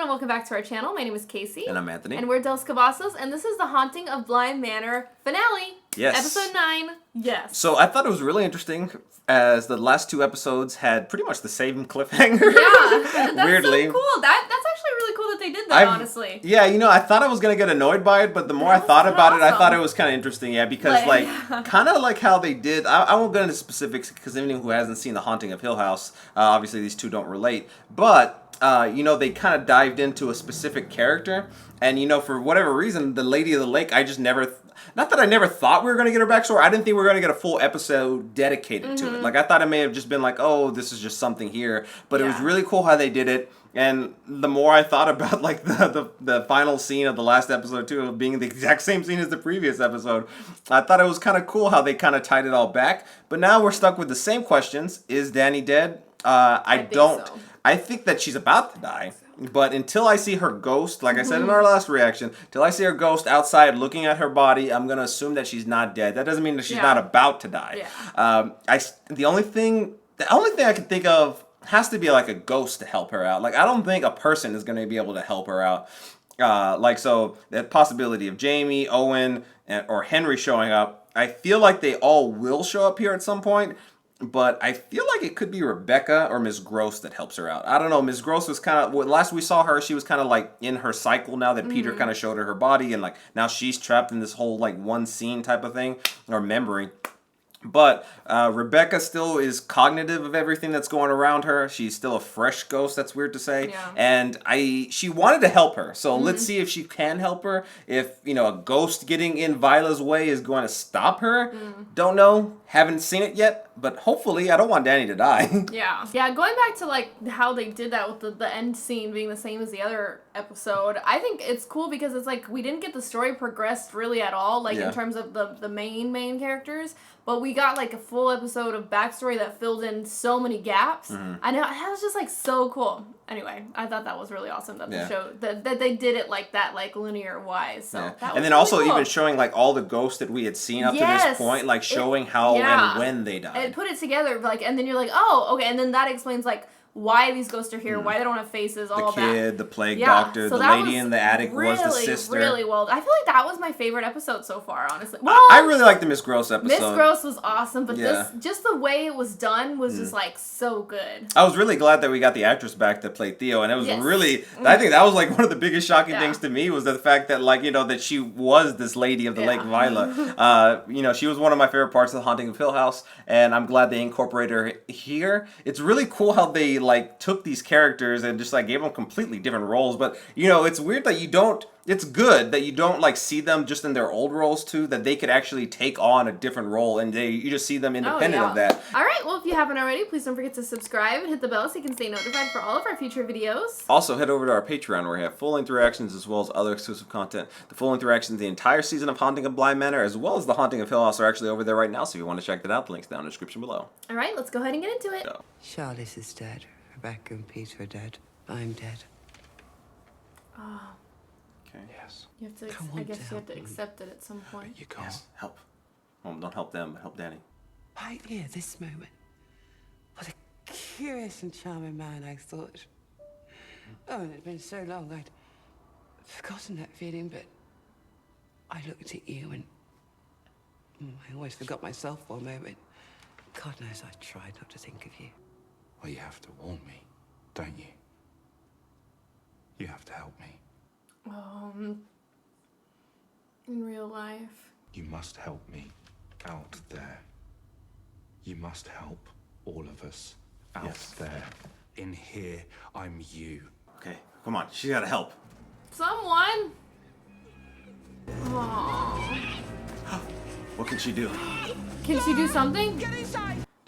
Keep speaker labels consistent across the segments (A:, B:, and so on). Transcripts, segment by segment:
A: and welcome back to our channel. My name is Casey.
B: And I'm Anthony.
A: And we're Dos Cabazos, and this is the Haunting of Bly Manor finale.
B: Yes.
A: Episode 9. Yes.
B: So I thought it was really interesting as the last two episodes had pretty much the same cliffhanger.
A: Yeah. That's
B: Weirdly.
A: so cool. That's actually really cool that they did that, honestly.
B: Yeah, you know, I thought I was going to get annoyed by it, but the more I thought about it, I thought it was kind of interesting. Yeah, because kind of like how they did, I won't get into specifics because anyone who hasn't seen The Haunting of Hill House, obviously these two don't relate, but... you know, they kind of dived into a specific character, and you know, for whatever reason, the Lady of the Lake, I just never, not that I never thought we were going to get her backstory, I didn't think we were going to get a full episode dedicated to it. Like, I thought it may have just been like, oh, this is just something here, but it was really cool how they did it, and the more I thought about, like, the final scene of the last episode, too, being the exact same scene as the previous episode, I thought it was kind of cool how they kind of tied it all back, but now we're stuck with the same questions. Is Dani dead? I don't... So. I think that she's about to die, but until I see her ghost, like I said in our last reaction, till I see her ghost outside looking at her body, I'm going to assume that she's not dead. That doesn't mean that she's not about to die. Yeah. The only thing I can think of has to be like a ghost to help her out. Like, I don't think a person is going to be able to help her out. So that possibility of Jamie, Owen, or Henry showing up, I feel like they all will show up here at some point. But I feel like it could be Rebecca or Miss Gross that helps her out. I don't know. Miss Gross was kind of... Last we saw her, she was kind of like in her cycle now that Peter kind of showed her body. And like now she's trapped in this whole like one scene type of thing. Or memory. But Rebecca still is cognitive of everything that's going around her. She's still a fresh ghost, that's weird to say. Yeah. And she wanted to help her. So let's see if she can help her. If, you know, a ghost getting in Vila's way is going to stop her. Don't know. Haven't seen it yet. But hopefully, I don't want Dani to die.
A: Yeah. Yeah, going back to, like, how they did that with the end scene being the same as the other episode, I think it's cool because it's like we didn't get the story progressed really at all, like, in terms of the main characters. But we got, like, a full episode of backstory that filled in so many gaps. I know, that was just, like, so cool. Anyway, I thought that was really awesome that the show, that they did it like that, like, linear-wise. So that was
B: and then
A: really
B: also
A: cool.
B: Even showing, like, all the ghosts that we had seen up to this point, like, showing how and when they died.
A: And put it together, like, and then you're like, oh, okay, and then that explains, like, why these ghosts are here, why they don't have faces, all of that.
B: The kid, the plague doctor, so the lady in the attic was the sister.
A: Really well. I feel like that was my favorite episode so far, honestly. Well,
B: I really liked the Miss Gross episode.
A: Miss Gross was awesome, but this, just the way it was done was just, like, so good.
B: I was really glad that we got the actress back to play Theo, and it was really, I think that was, like, one of the biggest shocking things to me was the fact that, like, you know, that she was this lady of the Lake Vila. You know, she was one of my favorite parts of The Haunting of Hill House, and I'm glad they incorporated her here. It's really cool how they, like, took these characters and just like gave them completely different roles, but you know, it's weird that you don't, it's good that you don't like see them just in their old roles too, that they could actually take on a different role and you just see them independent of that.
A: Alright, well, if you haven't already, please don't forget to subscribe and hit the bell so you can stay notified for all of our future videos.
B: Also, head over to our Patreon where we have full interactions as well as other exclusive content. The full interactions, the entire season of Haunting of Bly Manor as well as The Haunting of Hill House are actually over there right now, so if you want to check that out, the link's down in the description below.
A: Alright, let's go ahead and get into it.
C: Charlotte is dead. Rebecca and Peter are dead. I'm dead.
A: Oh.
B: Okay.
D: Yes.
A: You have to, I guess you have to accept it at some point.
D: You can't.
B: Yes, help. Well, don't help them, but help Dani.
C: Right here, this moment. What a curious and charming man, I thought. Oh, and it had been so long, I'd forgotten that feeling, but I looked at you and I always forgot myself for a moment. God knows I tried not to think of you.
D: Well, you have to warn me, don't you? You have to help me.
A: In real life.
D: You must help me out there. You must help all of us out there. In here, I'm you.
B: Okay, come on, she's gotta help.
A: Someone! Aww.
B: What can she do?
A: Can she do something?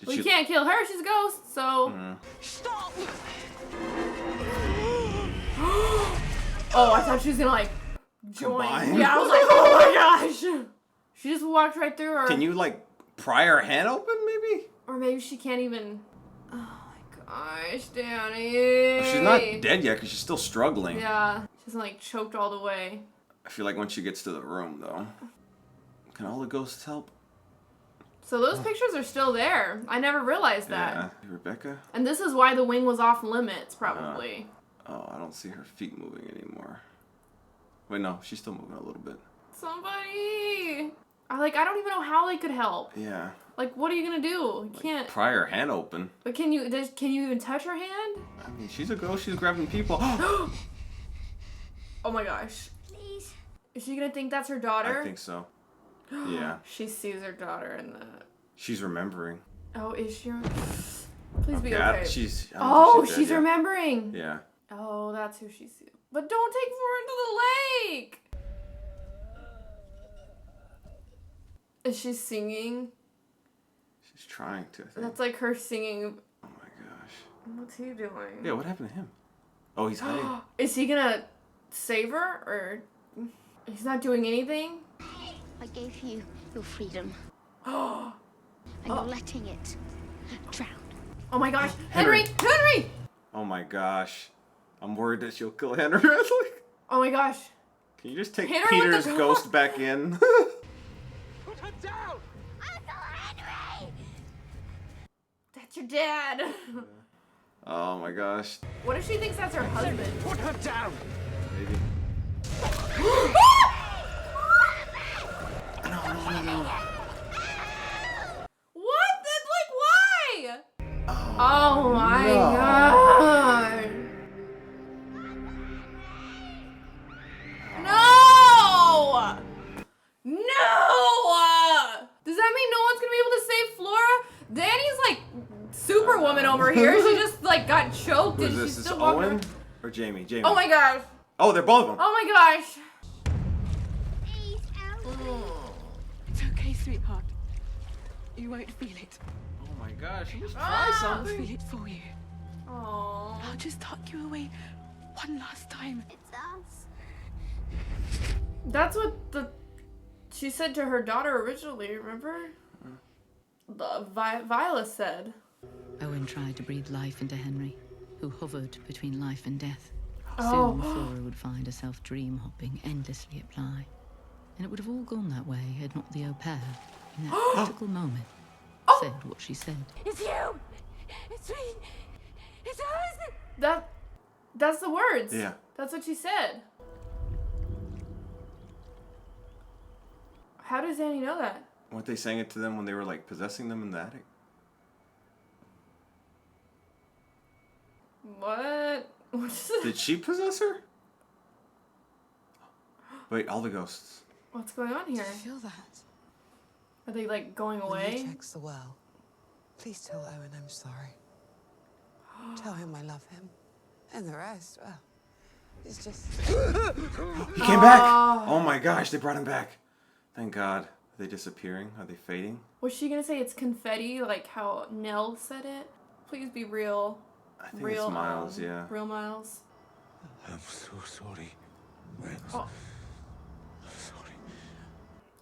A: We can't kill her, she's a ghost, so...
C: Stop!
A: Oh, I thought she was gonna, like, join.
B: Combine?
A: Yeah, I was like, oh my gosh! She just walked right through her.
B: Can you, like, pry her hand open, maybe?
A: Or maybe she can't even... Oh my gosh, Dani.
B: Well, she's not dead yet, because she's still struggling.
A: Yeah, she's, like, choked all the way.
B: I feel like when she gets to the room, though... Can all the ghosts help?
A: So those pictures are still there. I never realized that.
B: Yeah, Rebecca?
A: And this is why the wing was off limits, probably.
B: Oh, I don't see her feet moving anymore. Wait, no, she's still moving a little bit.
A: Somebody! I don't even know how they could help.
B: Yeah.
A: Like, what are you gonna do? You can't.
B: Pry her hand open.
A: But can you even touch her hand?
B: I mean, she's a girl. She's grabbing people.
A: Oh my gosh.
E: Please.
A: Is she gonna think that's her daughter?
B: I think so. Yeah.
A: She sees her daughter in the.
B: She's remembering.
A: Oh, is she? Please be
B: Okay.
A: okay.
B: She's dead,
A: she's
B: yeah.
A: remembering.
B: Yeah.
A: Oh, that's who she sees. But don't take her into the lake. Is she singing?
B: She's trying to, I think.
A: That's like her singing.
B: Oh my gosh.
A: What's he doing?
B: Yeah, what happened to him? Oh, he's hiding.
A: Is he gonna save her, or he's not doing anything?
E: I gave you your freedom. And you're letting it drown.
A: Oh my gosh,
B: Henry.
A: Henry!
B: Oh my gosh. I'm worried that she'll kill Henry. Like,
A: Oh my gosh.
B: can you just take
A: Hit her with
B: Peter's
A: the car.
B: ghost back in?
D: Put her down!
E: Uncle Henry!
A: That's your dad.
B: Oh my gosh.
A: What if she thinks that's her husband?
D: Put her down!
B: Maybe.
A: What? That's like, why? Oh my
B: no.
A: god. No! No! Does that mean no one's gonna be able to save Flora? Dani's like Superwoman over here. She just like got choked
B: Who's
A: and
B: this?
A: she's
B: Is
A: still
B: Owen
A: walking.
B: or Jamie? Jamie.
A: Oh my gosh.
B: Oh, they're both of them.
A: Oh my gosh.
E: Please help me.
C: It's okay, sweetheart. You won't feel it.
B: Oh my gosh. You just try
C: I'll
B: something.
C: feel it for you.
A: Oh.
C: I'll just tuck you away one last time.
E: It's us.
A: That's what she said to her daughter originally, remember? The Viola said.
F: Owen tried to breathe life into Henry, who hovered between life and death.
A: Oh.
F: Soon Flora would find herself dream-hopping endlessly at Bly. And it would have all gone that way had not the au pair, in that critical moment, said what she said.
C: It's you! It's me! It's us!
A: That's the words.
B: Yeah.
A: That's what she said. How does Dani know that?
B: Weren't they saying it to them when they were like possessing them in the attic?
A: What?
B: Did she possess her? Wait, all the ghosts.
A: What's going on here?
C: Feel that?
A: Are they like going
C: When
A: away?
C: he checks the well, please tell Owen I'm sorry. Tell him I love him. And the rest, well, it's just...
B: He came back! Oh my gosh, they brought him back. Thank God. Are they disappearing? Are they fading?
A: Was she gonna say it's confetti, like how Nell said it? Please be real.
B: I think
A: Real
B: it's Miles, yeah.
A: Real Miles.
D: I'm so sorry.
A: Oh.
D: Sorry.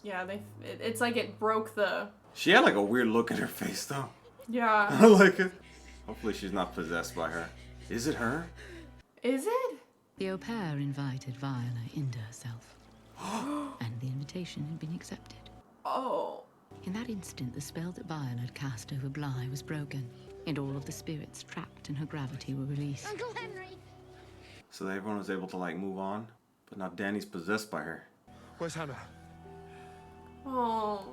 A: Yeah, it's like it broke the.
B: She had like a weird look at her face though.
A: Yeah.
B: I like it. Hopefully she's not possessed by her. Is it her?
A: Is it?
F: The au pair invited Viola into herself. And the invitation had been accepted.
A: Oh.
F: In that instant, the spell that Viola had cast over Bly was broken, and all of the spirits trapped in her gravity were released.
E: Uncle Henry.
B: So everyone was able to like move on, but now Dani's possessed by her.
D: Where's Hannah?
A: Oh.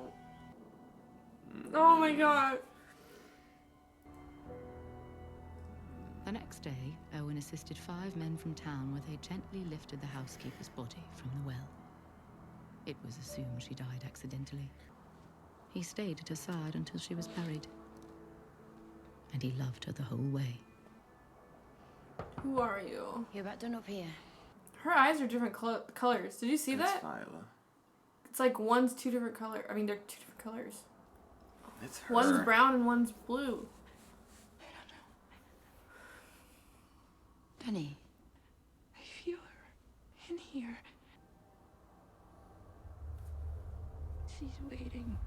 A: Oh my god.
F: The next day, Owen assisted 5 men from town where they gently lifted the housekeeper's body from the well. It was assumed she died accidentally. He stayed at her side until she was buried. And he loved her the whole way.
A: Who are you?
E: You're about done up here.
A: Her eyes are different colors. Did you see
B: It's
A: that?
B: Viola.
A: It's like one's 2 different colors. I mean, they're 2 different colors.
B: It's her.
A: One's brown and one's blue.
C: Dani, I feel her in here. She's waiting.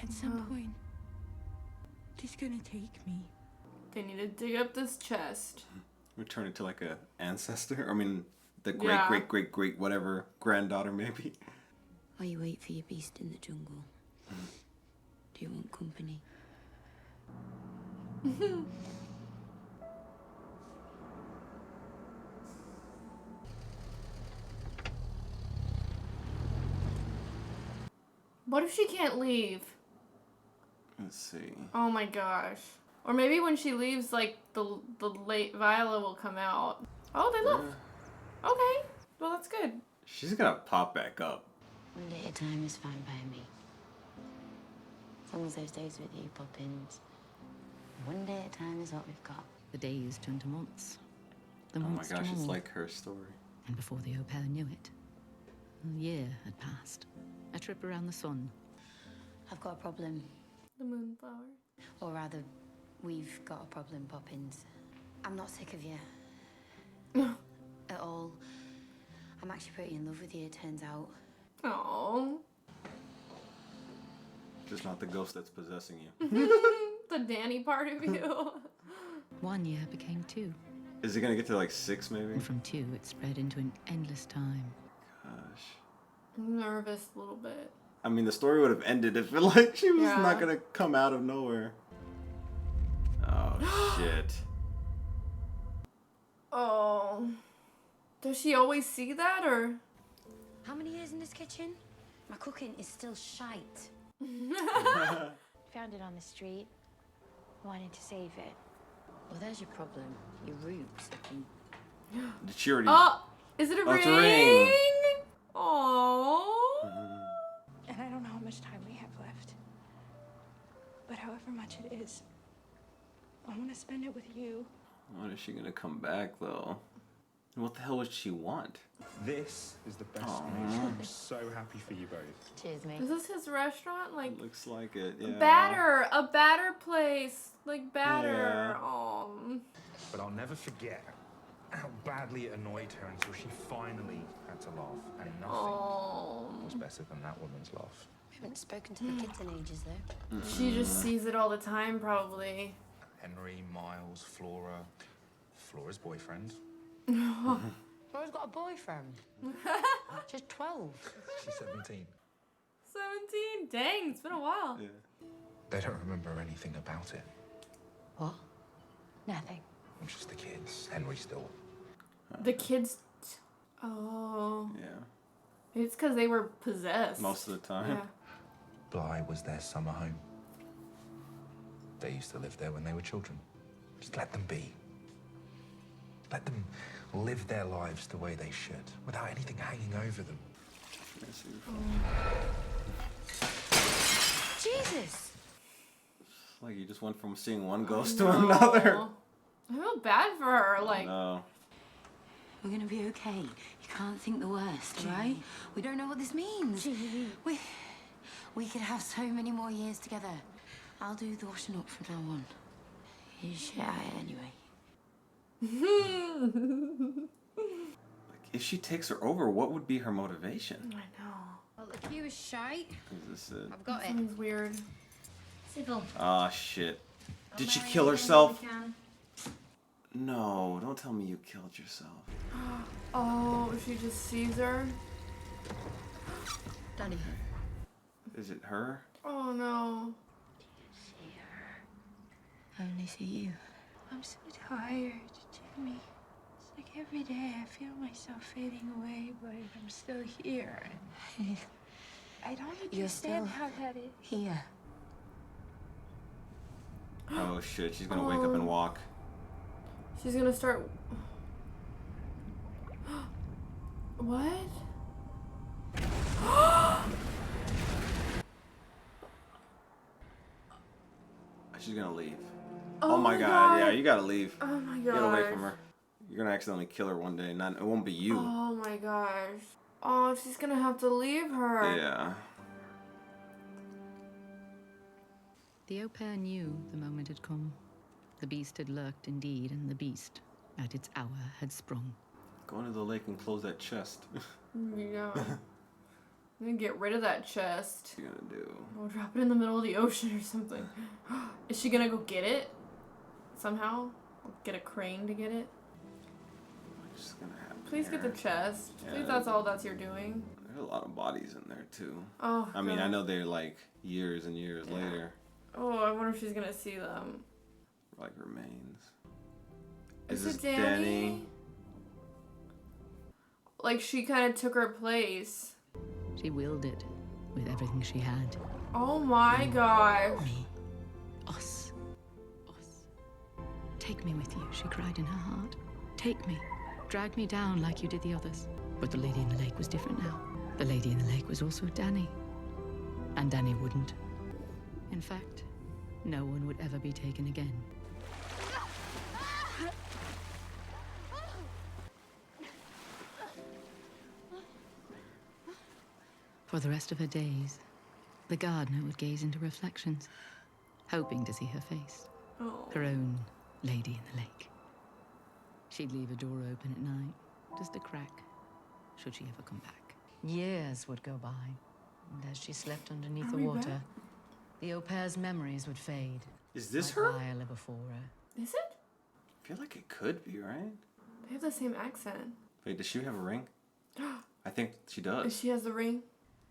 C: At some point, she's gonna take me.
A: They need to dig up this chest.
B: We turn it to like a ancestor. I mean, the great,
A: Yeah.
B: great, great, great, whatever granddaughter maybe.
E: While you wait for your beast in the jungle, do you want company?
A: What if she can't leave?
B: Let's see.
A: Oh my gosh. Or maybe when she leaves, like, the late Viola will come out. Oh, they left. Okay. Well, that's good.
B: She's gonna pop back up.
G: One day at a time is fine by me. As long as those days with you, Poppins. One day at a time is what we've got.
F: The days turned to months. The
B: Oh my
F: months to
B: gosh, it's
F: more.
B: like her story.
F: And before the au pair knew it, a year had passed. A trip around the sun.
G: I've got a problem.
A: The moonflower.
G: Or rather, we've got a problem, Poppins. I'm not sick of you. At all. I'm actually pretty in love with you, it turns out.
A: Oh.
B: Just not the ghost that's possessing you.
A: The Dani part of you.
F: 1 year became 2.
B: Is it gonna get to like 6 maybe?
F: And from 2, it spread into an endless time.
B: Gosh.
A: I'm nervous a little bit.
B: I mean, the story would have ended if like she was
A: Yeah.
B: not gonna come out of nowhere. Oh shit.
A: Oh. Does she always see that, or?
G: How many years in this kitchen? My cooking is still shite.
E: Found it on the street. Wanted to save it.
G: Well, there's your problem. Your roots have been...
B: Did she already?
A: Oh, is it a
B: Oh,
A: ring?
B: it's a ring.
A: Oh.
H: And I don't know how much time we have left. But however much it is, I want to spend it with you.
B: When is she gonna come back though? What the hell would she want?
D: This is the best
B: Aw.
D: meal. I'm so happy for you both.
G: Cheers, mate.
A: Is this his restaurant? Like
B: Looks like it. Yeah.
A: a batter place, like batter.
B: Yeah.
A: Oh.
D: But I'll never forget how badly it annoyed her until she finally had to laugh. And nothing
A: Oh.
D: was better than that woman's laugh.
G: We haven't spoken to the kids in ages, though.
A: She just sees it all the time, probably.
D: Henry, Miles, Flora, Flora's boyfriend.
G: Flora's got a boyfriend. She's 12.
D: She's 17.
A: 17. Dang, it's been a while.
B: Yeah.
D: They don't remember anything about it.
G: What?
E: Nothing.
D: Just the kids. Henry still.
A: The kids. Oh.
B: Yeah.
A: It's because they were possessed.
B: Most of the time.
A: Yeah.
D: Bly was their summer home. They used to live there when they were children. Just let them be. Let them live their lives the way they should, without anything hanging over them.
G: Jesus!
B: Like you just went from seeing one ghost to another.
A: Oh. I feel bad for her. Like,
B: No.
G: We're gonna be okay. You can't think the worst, right? We don't know what this means. We could have so many more years together. I'll do the washing up from now on. You shit at it anyway.
B: Like, if she takes her over, what would be her motivation?
A: I know.
G: Well, the queue is shite.
B: Is this it?
G: I've got it.
A: Something's weird.
G: Sybil.
B: Ah, shit. Did she kill herself? No, don't tell me you killed yourself.
A: Oh, she just sees her.
G: Dani.
B: Is it her?
A: Oh no.
G: See her. I only see you.
H: I'm so tired, Jimmy. It's like every day I feel myself fading away, but I'm still here. I don't
G: You're
H: understand
G: still
H: how that is.
G: here.
B: Oh shit, she's gonna wake up and walk.
A: She's gonna start. What?
B: She's gonna leave. Oh my god, yeah, you gotta leave.
A: Oh my god.
B: Get away from her. You're gonna accidentally kill her one day, and it won't be you.
A: Oh my gosh. Oh, she's gonna have to leave her.
B: Yeah.
F: The au pair knew the moment had come. The beast had lurked indeed, and the beast, at its hour, had sprung.
B: Go into the lake and close that chest.
A: Yeah. I'm gonna get rid of that chest.
B: What are you gonna do?
A: We'll drop it in the middle of the ocean or something. Is she gonna go get it? Somehow? Get a crane to get it?
B: What's just gonna happen?
A: Please get the
B: here?
A: chest.
B: Yeah.
A: Please, that's all that you're doing.
B: There's a lot of bodies in there too.
A: Oh,
B: I mean,
A: God.
B: I know they're like years and years later.
A: Oh, I wonder if she's gonna see them.
B: Like remains.
A: Is
B: this
A: it Dani? Like she kind of took her place.
F: She willed it, with everything she had.
A: Oh my gosh.
F: Me. Us. Take me with you, she cried in her heart. Take me. Drag me down like you did the others. But the lady in the lake was different now. The lady in the lake was also Dani. And Dani wouldn't. In fact, no one would ever be taken again. For the rest of her days, the gardener would gaze into reflections, hoping to see her face.
A: Oh.
F: Her own lady in the lake. She'd leave a door open at night, just a crack, should she ever come back. Years would go by, and as she slept underneath the water, the au pair's memories would fade.
B: Is this
F: like
B: her?
F: Viola before her.
A: Is it?
B: I feel like it could be, right?
A: They have the same accent.
B: Wait, does she have a ring? I think she does.
A: She has the ring.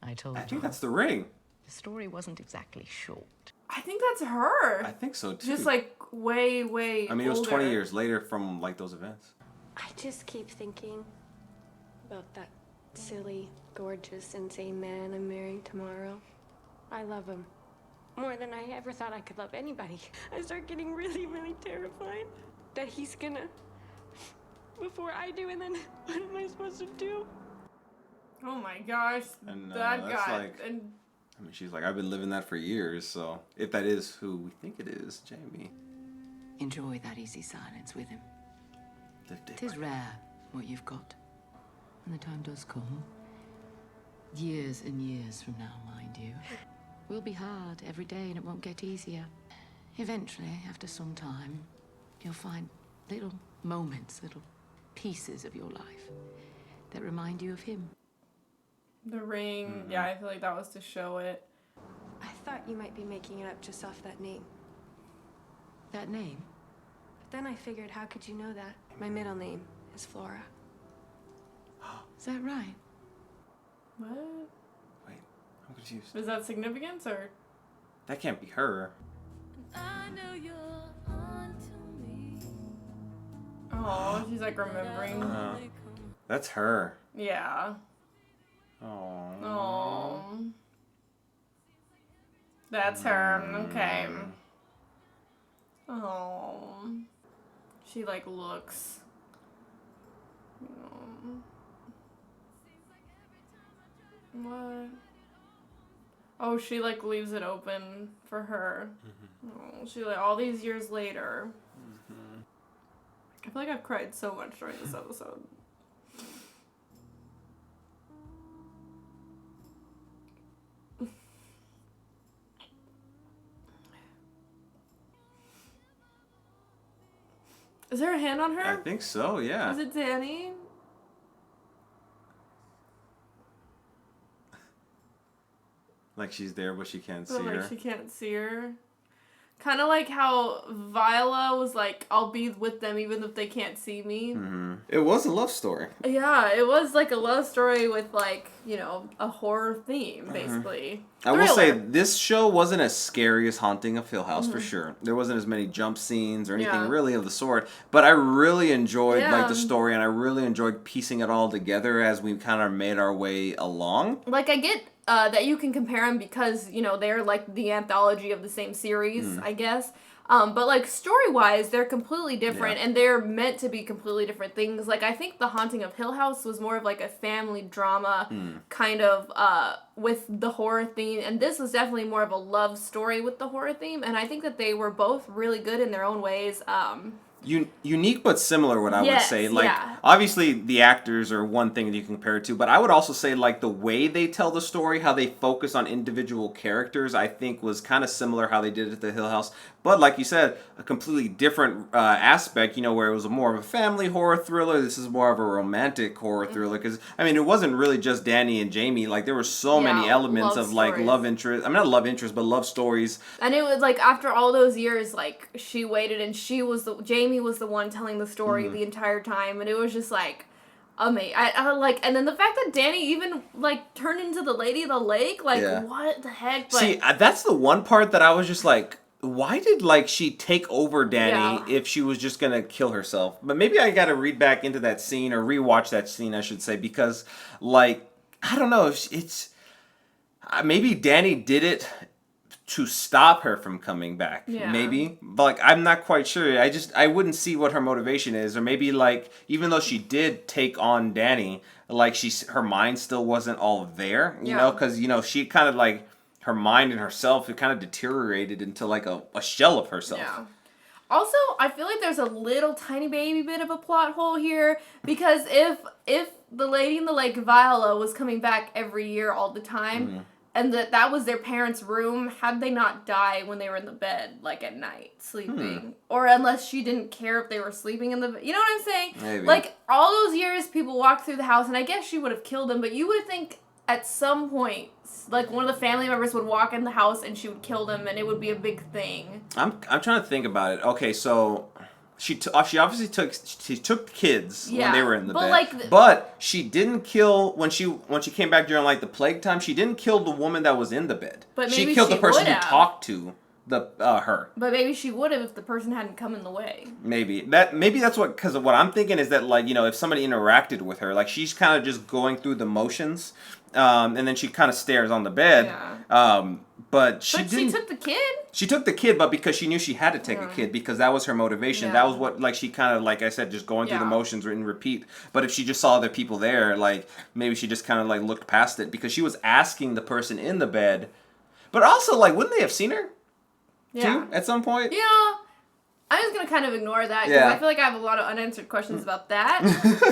F: I told
B: I
F: you.
B: think that's the ring.
F: The story wasn't exactly short.
A: I think that's her.
B: I think so too.
A: Just like way, way
B: I mean, it was 20
A: older.
B: years later from like those events.
I: I just keep thinking about that silly, gorgeous, insane man I'm marrying tomorrow. I love him. More than I ever thought I could love anybody. I start getting really, really terrified that he's gonna before I do, and then what am I supposed to do?
A: Oh my gosh.
B: And
A: that
B: that's
A: guy.
B: like,
A: And
B: I mean, she's like, I've been living that for years, so if that is who we think it is, Jamie.
F: Enjoy that easy silence with him.
B: Lived it.
F: 'Tis rare what you've got. When the time does come, years and years from now, mind you, will be hard every day and it won't get easier. Eventually, after some time, you'll find little moments, little pieces of your life that remind you of him.
A: the ring, yeah, I feel like that was to show it.
I: I thought you might be making it up just off that name.
F: That name?
I: But then I figured, how could you know that? My middle name is Flora.
F: Is that right?
A: What?
B: Wait, I'm confused.
A: Is that significance or?
B: That can't be her.
A: Oh, she's like remembering.
B: That's her.
A: Yeah.
B: Oh.
A: Oh. That's her. Okay. Oh. She like looks. What? Oh, she like leaves it open for her. Oh, she like all these years later. I feel like I've cried so much during this episode. Is there a hand on her?
B: I think so, yeah.
A: Is it Dani?
B: Like she's there, but she can't see
A: But like
B: her.
A: she can't see her. Kind of like how Viola was like, I'll be with them even if they can't see me.
B: Mm-hmm. It was a love story.
A: Yeah, it was like a love story with like, you know, a horror theme, basically.
B: I will say, this show wasn't as scary as Haunting of Hill House, for sure. There wasn't as many jump scenes or anything really of the sort. But I really enjoyed like the story, and I really enjoyed piecing it all together as we kind of made our way along.
A: Like, I get that you can compare them because, you know, they're like the anthology of the same series, I guess. But like story-wise, they're completely different, and they're meant to be completely different things. Like, I think The Haunting of Hill House was more of like a family drama kind of with the horror theme, and this was definitely more of a love story with the horror theme, and I think that they were both really good in their own ways.
B: Unique but similar, what I would say. Like,
A: yeah.
B: obviously the actors are one thing that you can compare it to, but I would also say like the way they tell the story, how they focus on individual characters, I think was kind of similar how they did it at the Hill House. But like you said, a completely different aspect, you know, where it was more of a family horror thriller. This is more of a romantic horror thriller, because, I mean, it wasn't really just Dani and Jamie. Like, there were so many elements of, like, love interest. I mean, not love interest, but love stories.
A: And it was, like, after all those years, like, she waited, and Jamie was the one telling the story the entire time, and it was just, like, amazing. I like, and then the fact that Dani even, like, turned into the Lady of the Lake, like, what the heck? But,
B: see, that's the one part that I was just like, why did, like, she take over Dani if she was just gonna kill herself? But maybe I gotta read back into that scene, or rewatch that scene, I should say, because, like, I don't know, Maybe Dani did it to stop her from coming back.
A: Yeah.
B: Maybe. But, like, I'm not quite sure. I wouldn't see what her motivation is. Or maybe, like, even though she did take on Dani, like, her mind still wasn't all there, you know? Because, you know, she kind of, like, her mind and herself, it kind of deteriorated into, like, a shell of herself.
A: Yeah. Also, I feel like there's a little tiny baby bit of a plot hole here, because if the lady in the lake, Viola, was coming back every year all the time, and that was their parents' room, how'd they not die when they were in the bed, like, at night, sleeping? Or unless she didn't care if they were sleeping in the bed. You know what I'm saying?
B: Maybe.
A: Like, all those years, people walked through the house, and I guess she would have killed them, but you would think at some point, like, one of the family members would walk in the house and she would kill them, and it would be a big thing.
B: I'm trying to think about it. Okay, so she obviously took kids when they were in the bed.
A: Like,
B: but she didn't kill when she came back during, like, the plague time. She didn't kill the woman that was in the bed.
A: But maybe
B: she killed the person who
A: would've.
B: talked to her.
A: But maybe she would have if the person hadn't come in the way.
B: Maybe that's what, because what I'm thinking is that, like, you know, if somebody interacted with her, like, she's kind of just going through the motions, and then she kind of stares on the bed.
A: Yeah.
B: But she
A: took the kid.
B: She took the kid, but because she knew she had to take a kid, because that was her motivation.
A: Yeah.
B: That was what, like, she kind of, like I said, just going through the motions and repeat. But if she just saw other people there, like, maybe she just kind of, like, looked past it, because she was asking the person in the bed. But also, like, wouldn't they have seen her? Too, at some point?
A: Yeah. I'm just going to kind of ignore that, because I feel like I have a lot of unanswered questions about that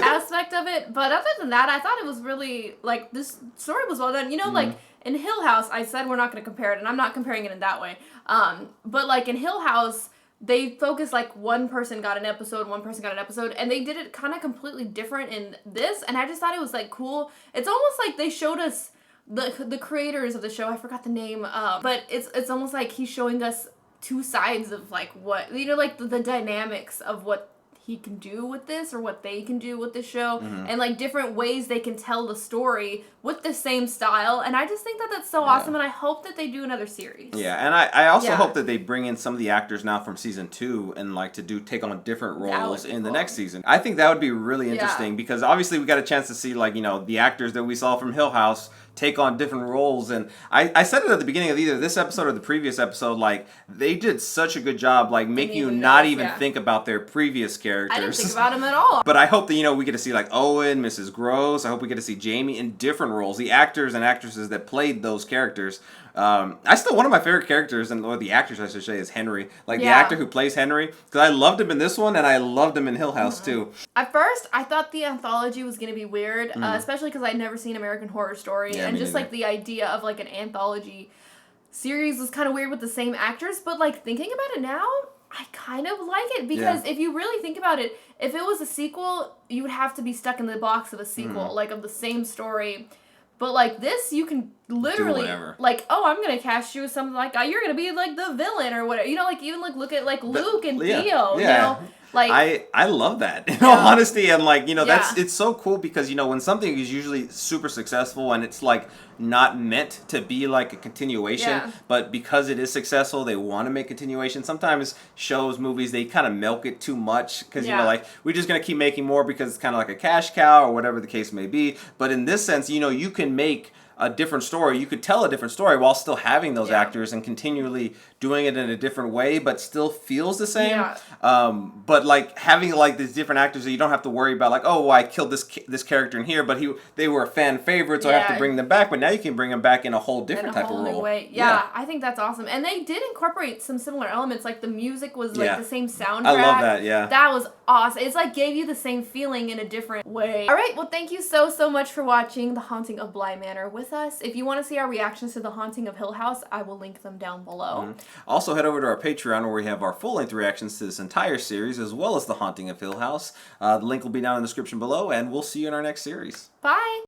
A: aspect of it. But other than that, I thought it was really, like, this story was well done. You know, like, in Hill House, I said we're not going to compare it, and I'm not comparing it in that way. But, like, in Hill House, they focused, like, one person got an episode, and they did it kind of completely different in this, and I just thought it was, like, cool. It's almost like they showed us the creators of the show, I forgot the name, but it's almost like he's showing us two sides of, like, what, you know, like, the dynamics of what he can do with this, or what they can do with this show, and, like, different ways they can tell the story with the same style, and I just think that that's so awesome, and I hope that they do another series.
B: Yeah, and I also hope that they bring in some of the actors now from season 2 and, like, to take on different roles in the next season. I think that would be really interesting, because obviously we got a chance to see, like, you know, the actors that we saw from Hill House take on different roles, and I said it at the beginning of either this episode or the previous episode, like, they did such a good job, like, making you not even think about their previous characters.
A: I didn't think about them at all.
B: But I hope that, you know, we get to see, like, Owen, Mrs. Gross. I hope we get to see Jamie in different roles. The actors and actresses that played those characters. One of my favorite characters, or the actors I should say, is Henry. Like, the actor who plays Henry. Because I loved him in this one, and I loved him in Hill House, too.
A: At first, I thought the anthology was going to be weird, especially because I'd never seen American Horror Story.
B: Yeah,
A: and just, like, the idea of, like, an anthology series was kind of weird with the same actors. But, like, thinking about it now, I kind of like it, because if you really think about it, if it was a sequel, you would have to be stuck in the box of a sequel, like, of the same story. But, like, this, you can literally, like, oh, I'm going to cast you as something like, you're going to be, like, the villain or whatever. You know, like, even, like, look at, like, Luke and Theo, you know? Like,
B: I love that, in all honesty, and, like, you know, it's so cool, because, you know, when something is usually super successful and it's, like, not meant to be, like, a continuation, but because it is successful, they want to make continuation. Sometimes shows, movies, they kind of milk it too much, because, you know, like, we're just going to keep making more because it's kind of like a cash cow, or whatever the case may be. But in this sense, you know, you can make a different story. You could tell a different story while still having those actors and continually doing it in a different way, but still feels the same. But, like, having, like, these different actors that you don't have to worry about, like, oh, well, I killed this character in here, but they were a fan favorite, so I have to bring them back. But now you can bring them back in a whole different type of role.
A: Yeah, I think that's awesome. And they did incorporate some similar elements. Like, the music was, like, the same soundtrack.
B: I love that,
A: That was awesome. It's, like, gave you the same feeling in a different way. All right, well, thank you so much for watching The Haunting of Bly Manor with us. If you want to see our reactions to The Haunting of Hill House, I will link them down below.
B: Also, head over to our Patreon, where we have our full-length reactions to this entire series, as well as The Haunting of Hill House. The link will be down in the description below, and we'll see you in our next series.
A: Bye!